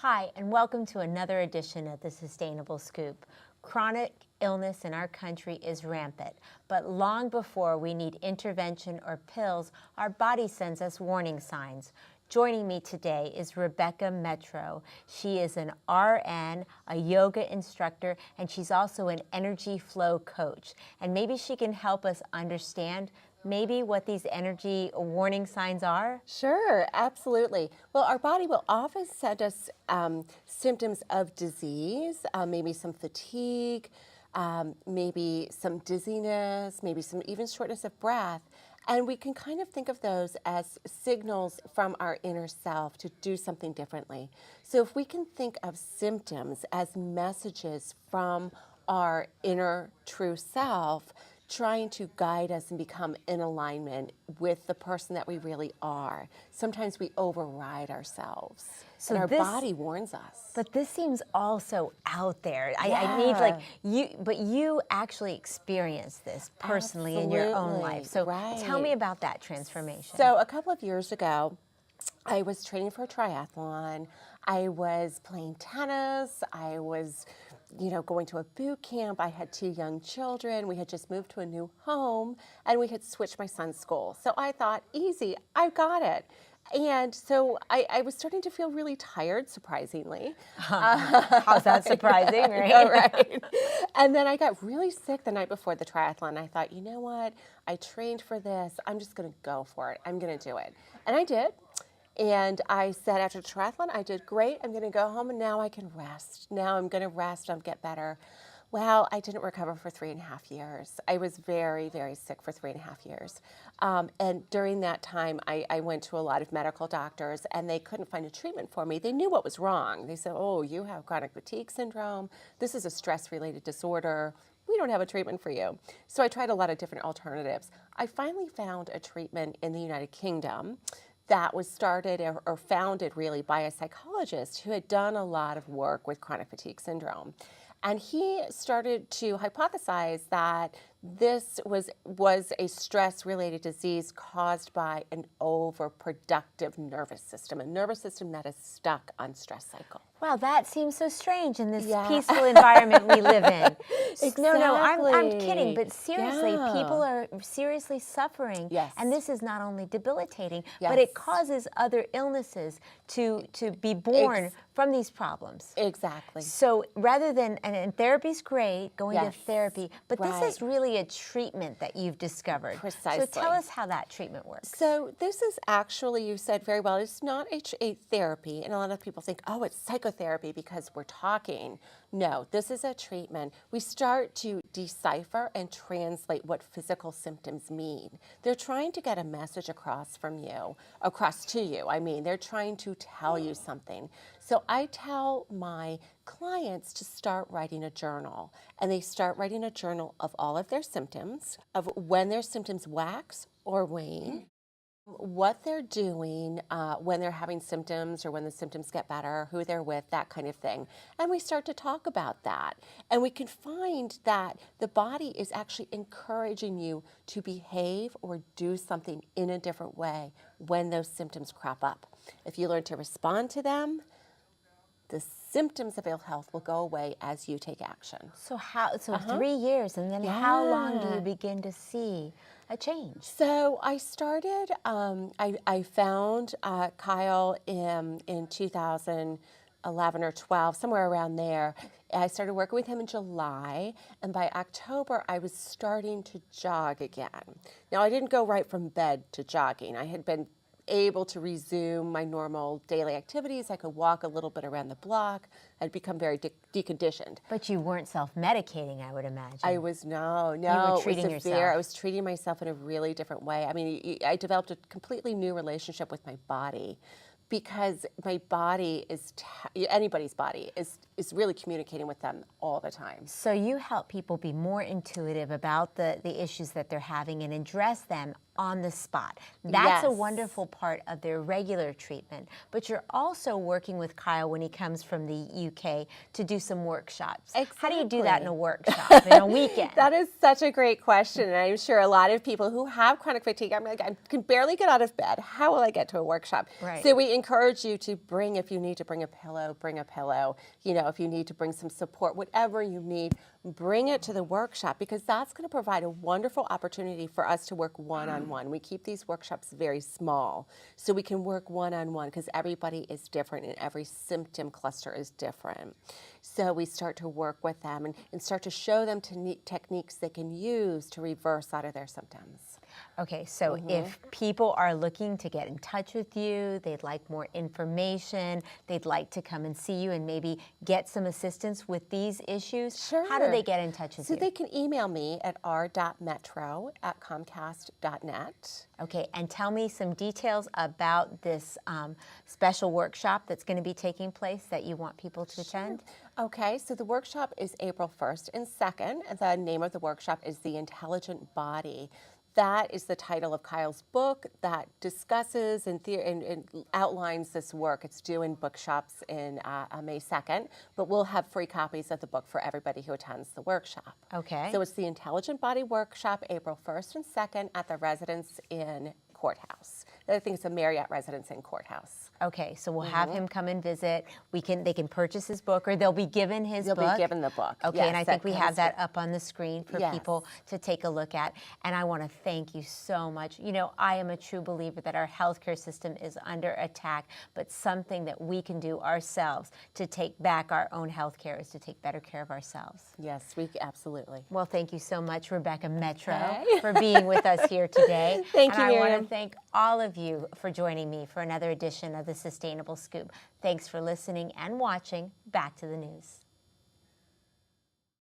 Hi, and welcome to another edition of the Sustainable Scoop. Chronic illness in our country is rampant, but long before we need intervention or pills, our body sends us warning signs. Joining me today is Rebecca Metro. She is an RN, a yoga instructor, and she's also an energy flow coach. And maybe she can help us understand maybe what these energy warning signs are? Sure, absolutely. Well, our body will often send us symptoms of disease, maybe some fatigue, maybe some dizziness, maybe some even shortness of breath. And we can kind of think of those as signals from our inner self to do something differently. So if we can think of symptoms as messages from our inner true self, trying to guide us and become in alignment with the person that we really are. Sometimes we override ourselves, So and our this- body warns us. But this seems also out there. I need like you actually experienced this personally in your own life. So tell me Right. about that transformation. So a couple of years ago, I was training for a triathlon. I was playing tennis. I was, going to a boot camp. I had 2 young children. We had just moved to a new home, and we had switched my son's school. So I thought, easy, I got it. And so I was starting to feel really tired, surprisingly. How's that surprising, right? Yeah, right. And then I got really sick the night before the triathlon. I thought, you know what? I trained for this. I'm just going to go for it. I'm going to do it. And I did. And I said after the triathlon, I did great. I'm going to go home and now I can rest. Now I'm going to rest. I'll get better. Well, I didn't recover for 3.5 years. I was very, very sick for 3.5 years. And during that time, I went to a lot of medical doctors and they couldn't find a treatment for me. They knew what was wrong. They said, oh, you have chronic fatigue syndrome. This is a stress-related disorder. We don't have a treatment for you. So I tried a lot of different alternatives. I finally found a treatment in the United Kingdom that was started or founded really by a psychologist who had done a lot of work with chronic fatigue syndrome. And he started to hypothesize that this was a stress-related disease caused by an overproductive nervous system, a nervous system that is stuck on stress cycle. Wow, that seems so strange in this Yeah. peaceful environment we live in. No, I'm Exactly. kidding, but seriously, Yeah. people are seriously suffering. Yes. And this is not only debilitating, but Yes. it causes other illnesses to be born from these problems. Exactly. So rather than, and therapy's great, going to Yes. therapy, but this Right. is really a treatment that you've discovered. Precisely. So tell us how that treatment works. So this is actually, you said very well, it's not a therapy. And a lot of people think, oh, it's psychotherapy because we're talking. No, this is a treatment. We start to decipher and translate what physical symptoms mean. They're trying to get a message across to you. I mean, they're trying to tell you something. So I tell my clients to start writing a journal. And they start writing a journal of all of their symptoms, of when their symptoms wax or wane, what they're doing when they're having symptoms or when the symptoms get better, who they're with, that kind of thing. And we start to talk about that. And we can find that the body is actually encouraging you to behave or do something in a different way when those symptoms crop up. If you learn to respond to them, the symptoms of ill health will go away as you take action. So 3 years, and then how long do Yeah. you begin to see a change? So I started, I found Kyle in 2011 or 12, somewhere around there. I started working with him in July, and by October, I was starting to jog again. Now, I didn't go right from bed to jogging. I had been able to resume my normal daily activities. I could walk a little bit around the block. I'd become very deconditioned. But you weren't self-medicating, I would imagine. I was, no, were it was treating severe. yourself. I was treating myself in a really different way. I mean, I developed a completely new relationship with my body because my body is, anybody's body is really communicating with them all the time. So you help people be more intuitive about the issues that they're having and address them on the spot. That's a Yes. wonderful part of their regular treatment. But you're also working with Kyle when he comes from the UK to do some workshops. How do you do that in a workshop, in a weekend? That is such a great question, and I'm sure a lot of people who have chronic fatigue, I'm like, I can barely get out of bed. How will I get to a workshop? Right. So we encourage you to bring, if you need to bring a pillow, bring a pillow. You know, if you need to bring some support, whatever you need, bring it to the workshop, because that's going to provide a wonderful opportunity for us to work one-on-one. We keep these workshops very small so we can work one-on-one, because everybody is different and every symptom cluster is different. So we start to work with them and start to show them techniques they can use to reverse out of their symptoms. Okay, so if people are looking to get in touch with you, they'd like more information, they'd like to come and see you and maybe get some assistance with these issues, how do they get in touch with you? So they can email me at r.metro@comcast.net. Okay, and tell me some details about this special workshop that's going to be taking place that you want people to attend. Okay, so the workshop is April 1st and 2nd. And the name of the workshop is The Intelligent Body. That is the title of Kyle's book that discusses and outlines this work. It's due in bookshops in May 2nd, but we'll have free copies of the book for everybody who attends the workshop. Okay. So it's the Intelligent Body Workshop, April 1st and 2nd at the Residence Inn Courthouse. I think it's a Marriott Residence Inn Courthouse. Okay, so we'll have him come and visit. They can purchase his book, or they'll be given his book. They'll be given the book. Okay, yes, and I think we have that up on the screen for Yes. people to take a look at. And I want to thank you so much. You know, I am a true believer that our healthcare system is under attack, but something that we can do ourselves to take back our own healthcare is to take better care of ourselves. Yes, absolutely. Well, thank you so much, Rebecca Metro, Okay. for being with us here today. Thank you, And I want Miriam. to thank all of you for joining me for another edition of The Sustainable Scoop. Thanks for listening and watching. Back to the news.